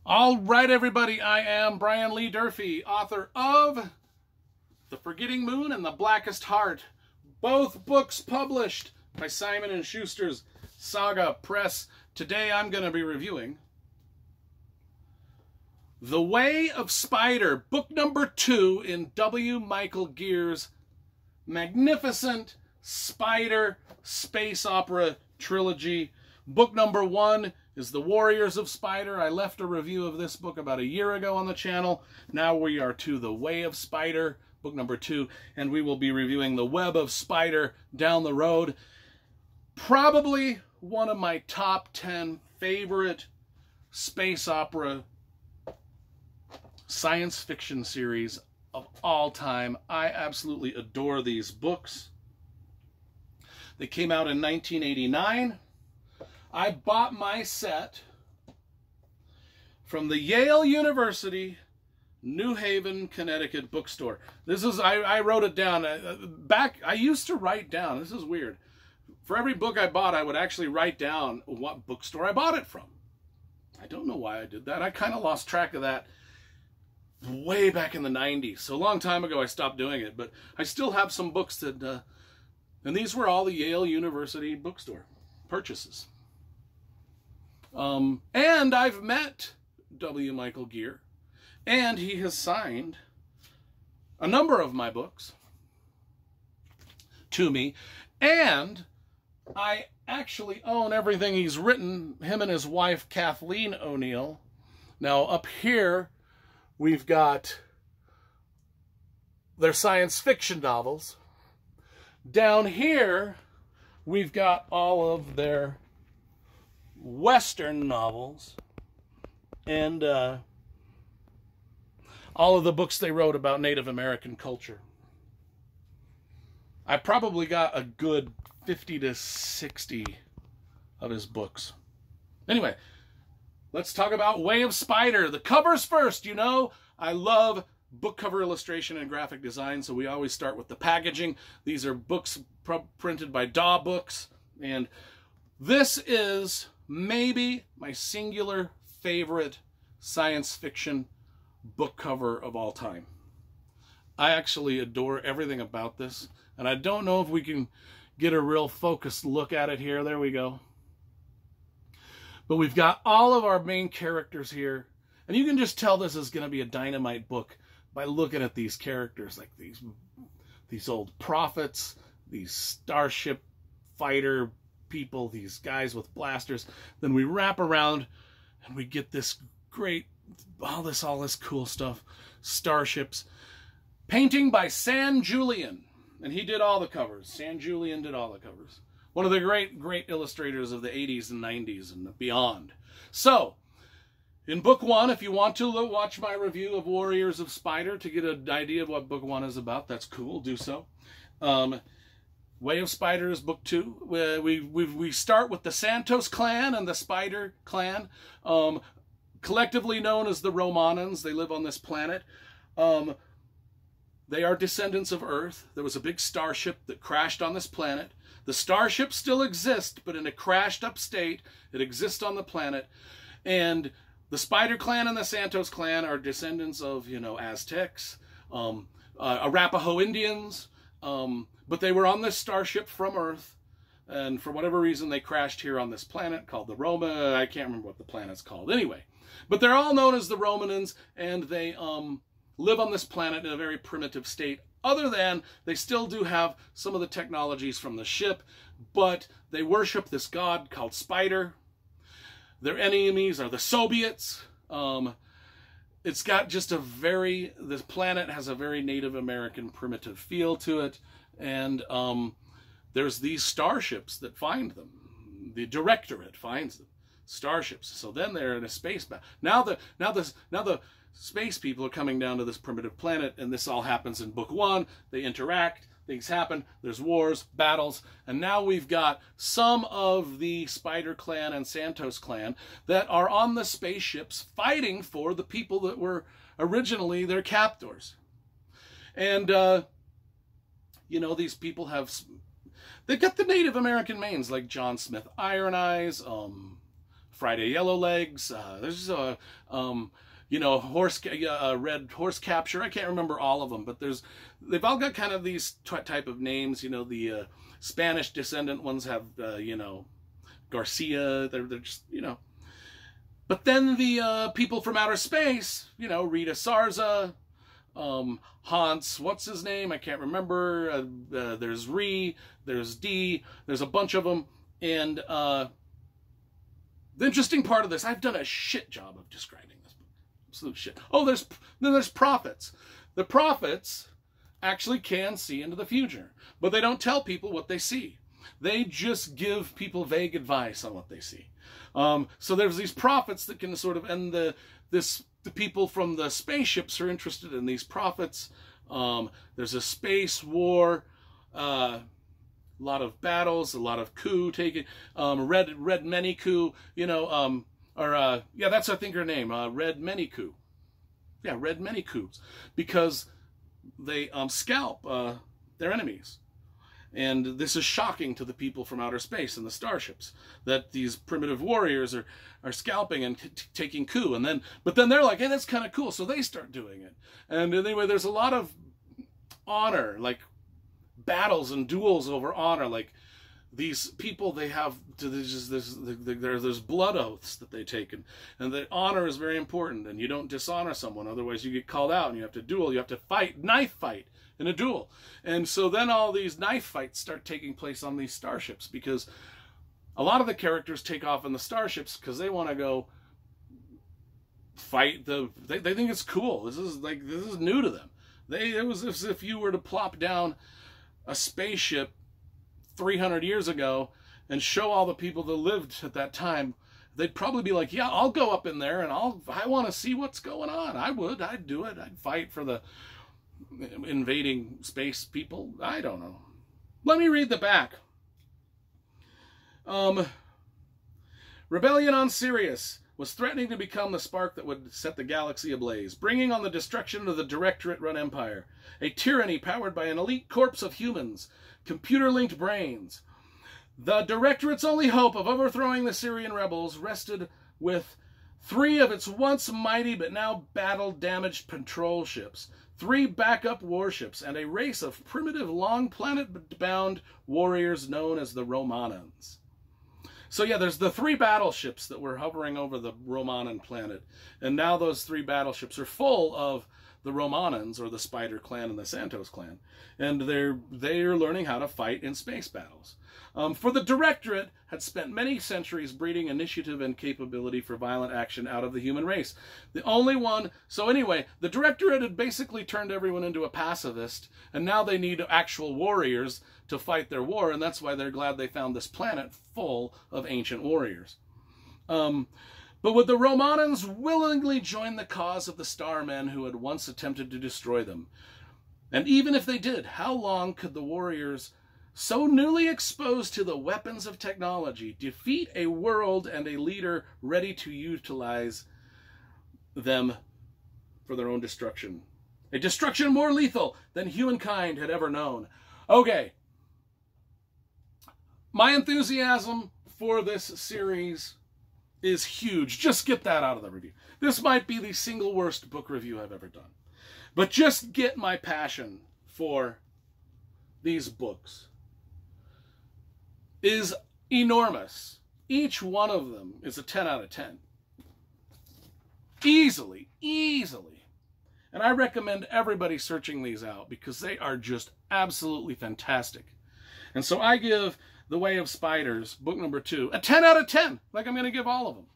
All right, everybody, I am Brian Lee Durfee, author of The Forgetting Moon and The Blackest Heart, both books published by Simon & Schuster's Saga Press. Today I'm going to be reviewing The Way of Spider, book number 2 in W. Michael Geer's magnificent Spider space opera trilogy. Book number 1 is The Warriors of Spider. I left a review of this book about a year ago on the channel. Now we are to The Way of Spider, book number 2, and we will be reviewing The Web of Spider down the road. Probably one of my top 10 favorite space opera science fiction series of all time. I absolutely adore these books. They came out in 1989. I bought my set from the Yale University, New Haven, Connecticut bookstore. This is, I wrote it down. I used to write down, this is weird. For every book I bought, I would actually write down what bookstore I bought it from. I don't know why I did that. I kind of lost track of that way back in the 90s. So a long time ago I stopped doing it, but I still have some books that, and these were all the Yale University bookstore purchases. And I've met W. Michael Geer, and he has signed a number of my books to me, and I actually own everything he's written, him and his wife, Kathleen O'Neill. Now, up here, we've got their science fiction novels. Down here, we've got all of their Western novels and all of the books they wrote about Native American culture. I probably got a good 50 to 60 of his books. Anyway, let's talk about Way of Spider. The covers first. You know, I love book cover illustration and graphic design, so we always start with the packaging. These are books printed by Daw Books, and this is maybe my singular favorite science fiction book cover of all time. I actually adore everything about this, and I don't know if we can get a real focused look at it here. There we go. But we've got all of our main characters here, and you can just tell this is going to be a dynamite book by looking at these characters, like these old prophets, these starship fighter people, these guys with blasters. Then we wrap around and we get this great, all this cool stuff. Starships. Painting by San Julian. And he did all the covers. San Julian did all the covers. One of the great illustrators of the 80s and 90s and beyond. So, in book 1, if you want to watch my review of Warriors of Spider to get an idea of what book 1 is about, that's cool, do so. Way of Spider is book 2. We start with the Santos clan and the Spider clan, collectively known as the Romanans. They live on this planet. They are descendants of Earth. There was a big starship that crashed on this planet. The starship still exists, but in a crashed up state. It exists on the planet. And the Spider clan and the Santos clan are descendants of, you know, Aztecs, Arapaho Indians, but they were on this starship from Earth, and for whatever reason they crashed here on this planet called the Roma. I can't remember what the planet's called. Anyway, but they're all known as the Romanans, and they live on this planet in a very primitive state, other than they still do have some of the technologies from the ship, but they worship this god called Spider. Their enemies are the Soviets. It's got just this planet has a very Native American primitive feel to it. And there's these starships that find them. The directorate finds them. Starships. So then they're in a space battle. Now the space people are coming down to this primitive planet, and this all happens in book 1. They interact. Things happen, there's wars, battles, and now we've got some of the Spider clan and Santos clan that are on the spaceships fighting for the people that were originally their captors. And, you know, these people they've got the Native American names like John Smith Iron Eyes, Friday Yellowlegs. There's a red horse capture. I can't remember all of them, but they've all got kind of these type of names. The Spanish descendant ones have Garcia. They're just But then the people from outer space, Rita Sarza, Hans, what's his name? I can't remember. There's Ree, there's D, there's a bunch of them. And the interesting part of this, I've done a shit job of describing this book. Absolute shit. Oh, then there's prophets. The prophets actually can see into the future, but they don't tell people what they see. They just give people vague advice on what they see. So there's these prophets that can sort of, and the people from the spaceships are interested in these prophets. There's a space war, a lot of battles, a lot of coup taking. Red Many Coup, that's I think her name, Red Many Coup. Yeah, Red Many Coups, because they scalp their enemies. And this is shocking to the people from outer space and the starships, that these primitive warriors are scalping and taking coup. But then they're like, hey, that's kind of cool. So they start doing it. And anyway, there's a lot of honor, like battles and duels over honor. Like these people, they have, there's blood oaths that they take. And the honor is very important. And you don't dishonor someone. Otherwise you get called out and you have to duel. You have to fight, knife fight in a duel. And so then all these knife fights start taking place on these starships, because a lot of the characters take off in the starships because they want to go fight they think it's cool. This is new to them. It was as if you were to plop down a spaceship 300 years ago and show all the people that lived at that time. They'd probably be like, yeah, I'll go up in there and I want to see what's going on. I'd do it. I'd fight for the invading space people. I don't know. Let me read the back. Rebellion on Sirius was threatening to become the spark that would set the galaxy ablaze, bringing on the destruction of the Directorate-run empire, a tyranny powered by an elite corps of humans, computer-linked brains. The Directorate's only hope of overthrowing the Syrian rebels rested with 3 of its once mighty but now battle-damaged patrol ships, 3 backup warships, and a race of primitive, long planet-bound warriors known as the Romanans. So yeah, there's the 3 battleships that were hovering over the Romanan planet, and now those 3 battleships are full of the Romanans, or the Spider clan and the Santos clan, and they're learning how to fight in space battles. For the Directorate had spent many centuries breeding initiative and capability for violent action out of the human race. The only one, so anyway, the Directorate had basically turned everyone into a pacifist, and now they need actual warriors to fight their war, and that's why they're glad they found this planet full of ancient warriors. But would the Romanans willingly join the cause of the Starmen who had once attempted to destroy them? And even if they did, how long could the warriors, so newly exposed to the weapons of technology, defeat a world and a leader ready to utilize them for their own destruction? A destruction more lethal than humankind had ever known. Okay. My enthusiasm for this series is huge. Just get that out of the review. This might be the single worst book review I've ever done. But just get my passion for these books is enormous. Each one of them is a 10 out of 10. Easily, easily. And I recommend everybody searching these out because they are just absolutely fantastic. And so I give The Way of Spiders, book number 2, a 10 out of 10, like I'm going to give all of them.